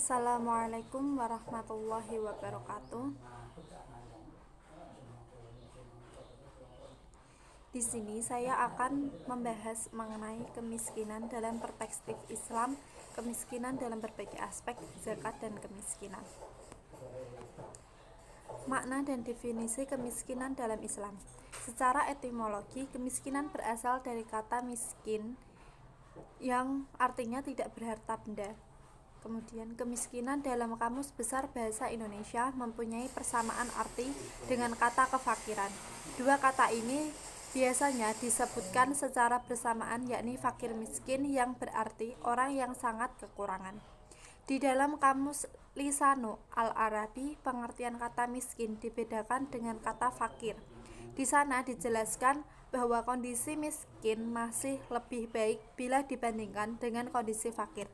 Assalamualaikum warahmatullahi wabarakatuh. Di sini saya akan membahas mengenai kemiskinan dalam perspektif Islam, kemiskinan dalam berbagai aspek, zakat dan kemiskinan. Makna dan definisi kemiskinan dalam Islam. Secara etimologi, kemiskinan berasal dari kata miskin yang artinya tidak berharta benda. Kemudian, kemiskinan dalam Kamus Besar Bahasa Indonesia mempunyai persamaan arti dengan kata kefakiran. Dua kata ini biasanya disebutkan secara bersamaan, yakni fakir miskin, yang berarti orang yang sangat kekurangan. Di dalam Kamus Lisanu Al-Arabi, pengertian kata miskin dibedakan dengan kata fakir. Di sana dijelaskan bahwa kondisi miskin masih lebih baik bila dibandingkan dengan kondisi fakir.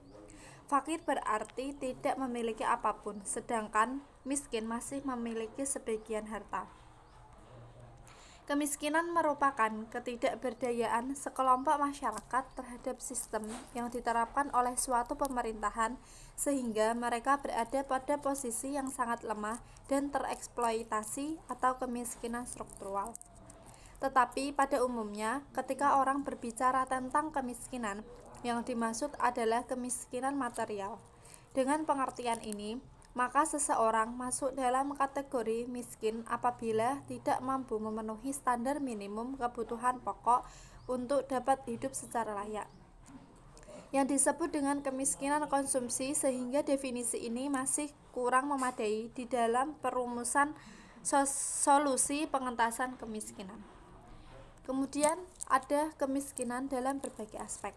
Fakir berarti tidak memiliki apapun, sedangkan miskin masih memiliki sebagian harta. Kemiskinan merupakan ketidakberdayaan sekelompok masyarakat terhadap sistem yang diterapkan oleh suatu pemerintahan, sehingga mereka berada pada posisi yang sangat lemah dan tereksploitasi, atau kemiskinan struktural. Tetapi pada umumnya, ketika orang berbicara tentang kemiskinan, yang dimaksud adalah kemiskinan material. Dengan pengertian ini, maka seseorang masuk dalam kategori miskin apabila tidak mampu memenuhi standar minimum kebutuhan pokok untuk dapat hidup secara layak, yang disebut dengan kemiskinan konsumsi, sehingga definisi ini masih kurang memadai di dalam perumusan solusi pengentasan kemiskinan. Kemudian ada kemiskinan dalam berbagai aspek.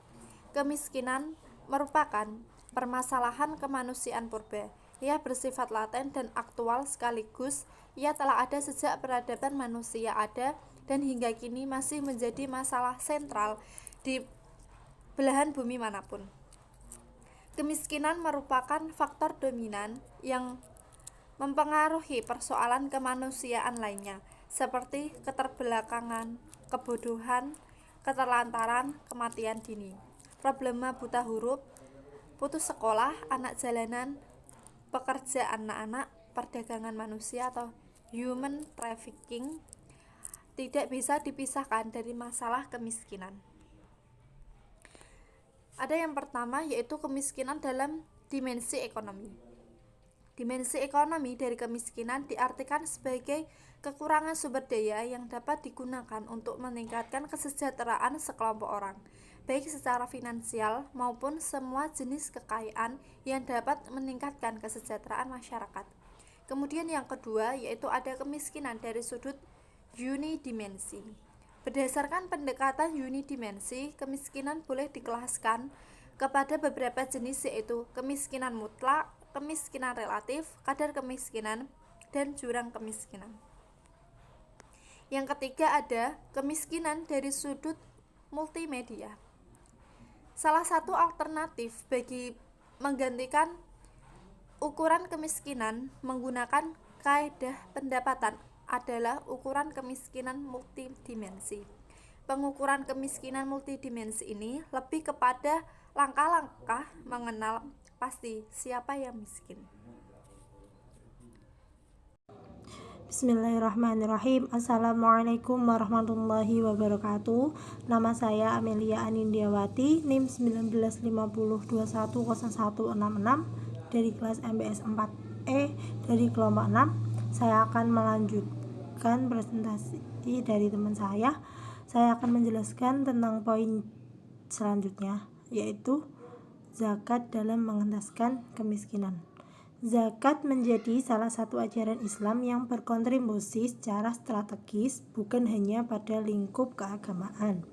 Kemiskinan merupakan permasalahan kemanusiaan purba. Ia bersifat laten dan aktual sekaligus ia telah ada sejak peradaban manusia ada dan hingga kini masih menjadi masalah sentral di belahan bumi manapun. Kemiskinan merupakan faktor dominan yang mempengaruhi persoalan kemanusiaan lainnya, seperti keterbelakangan, kebodohan, keterlantaran, kematian dini, problema buta huruf, putus sekolah, anak jalanan, pekerja anak-anak, perdagangan manusia atau human trafficking tidak bisa dipisahkan dari masalah kemiskinan. Ada yang pertama, yaitu kemiskinan dalam dimensi ekonomi. Dimensi ekonomi dari kemiskinan diartikan sebagai kekurangan sumber daya yang dapat digunakan untuk meningkatkan kesejahteraan sekelompok orang, baik secara finansial maupun semua jenis kekayaan yang dapat meningkatkan kesejahteraan masyarakat. Kemudian yang kedua, yaitu ada kemiskinan dari sudut unidimensi. Berdasarkan pendekatan unidimensi, kemiskinan boleh dikelaskan kepada beberapa jenis, yaitu kemiskinan mutlak, kemiskinan relatif, kadar kemiskinan, dan jurang kemiskinan. Yang ketiga ada kemiskinan dari sudut multimedia. Salah satu alternatif bagi menggantikan ukuran kemiskinan menggunakan kaidah pendapatan adalah ukuran kemiskinan multidimensi. Pengukuran kemiskinan multidimensi ini lebih kepada langkah-langkah mengenal pasti siapa yang miskin. Bismillahirrahmanirrahim. Assalamualaikum warahmatullahi wabarakatuh. Nama saya Amelia Anindiawati, NIM 1950210166 dari kelas MBS 4E dari kelompok 6. Saya akan melanjutkan presentasi dari teman saya. Saya akan menjelaskan tentang poin selanjutnya, yaitu zakat dalam mengentaskan kemiskinan. Zakat menjadi salah satu ajaran Islam yang berkontribusi secara strategis bukan hanya pada lingkup keagamaan,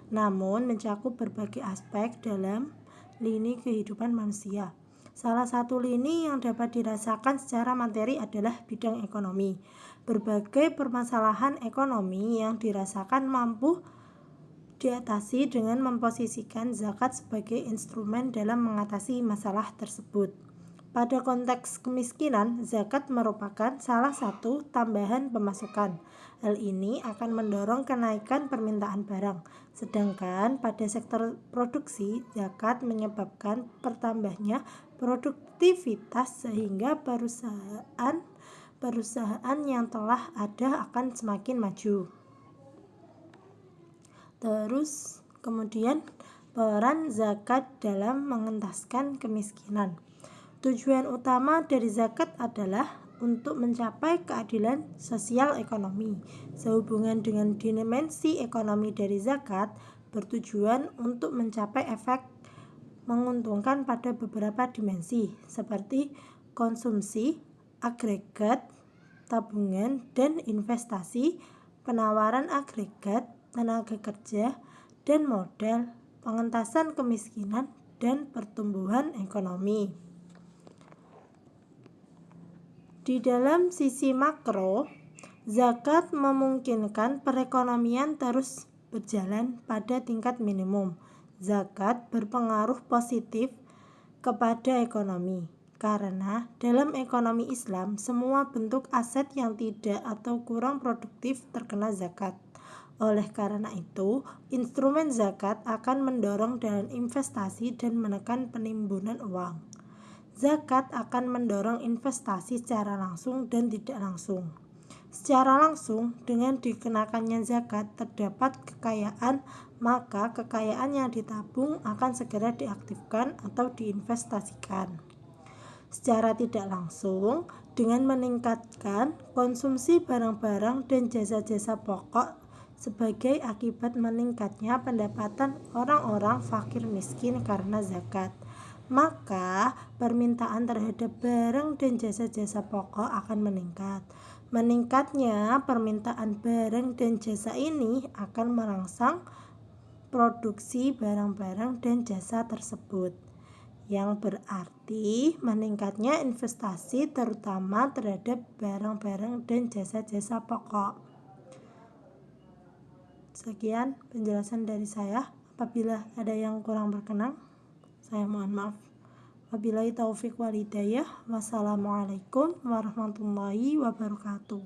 namun mencakup berbagai aspek dalam lini kehidupan manusia. Salah satu lini yang dapat dirasakan secara materi adalah bidang ekonomi. Berbagai permasalahan ekonomi yang dirasakan mampu diatasi dengan memposisikan zakat sebagai instrumen dalam mengatasi masalah tersebut. Pada konteks kemiskinan, zakat merupakan salah satu tambahan pemasukan. Hal ini akan mendorong kenaikan permintaan barang. Sedangkan pada sektor produksi, zakat menyebabkan bertambahnya produktivitas sehingga perusahaan yang telah ada akan semakin maju. Terus kemudian peran zakat dalam mengentaskan kemiskinan. Tujuan utama dari zakat adalah untuk mencapai keadilan sosial ekonomi. Sehubungan dengan dimensi ekonomi dari zakat, bertujuan untuk mencapai efek menguntungkan pada beberapa dimensi seperti konsumsi, agregat, tabungan, dan investasi, penawaran agregat, tenaga kerja, dan modal, pengentasan kemiskinan, dan pertumbuhan ekonomi. Di dalam sisi makro, zakat memungkinkan perekonomian terus berjalan pada tingkat minimum. Zakat berpengaruh positif kepada ekonomi, karena dalam ekonomi Islam, semua bentuk aset yang tidak atau kurang produktif terkena zakat. Oleh karena itu, instrumen zakat akan mendorong dalam investasi dan menekan penimbunan uang. Zakat akan mendorong investasi secara langsung dan tidak langsung. Secara langsung, dengan dikenakannya zakat terdapat kekayaan, maka kekayaan yang ditabung akan segera diaktifkan atau diinvestasikan. Secara tidak langsung, dengan meningkatkan konsumsi barang-barang dan jasa-jasa pokok sebagai akibat meningkatnya pendapatan orang-orang fakir miskin karena zakat, maka permintaan terhadap barang dan jasa-jasa pokok akan meningkat. Meningkatnya permintaan barang dan jasa ini akan merangsang produksi barang-barang dan jasa tersebut, yang berarti meningkatnya investasi terutama terhadap barang-barang dan jasa-jasa pokok. Sekian penjelasan dari saya. Apabila ada yang kurang berkenan, saya mohon maaf. Wabillahi taufiq wal hidayah. Wassalamualaikum warahmatullahi wabarakatuh.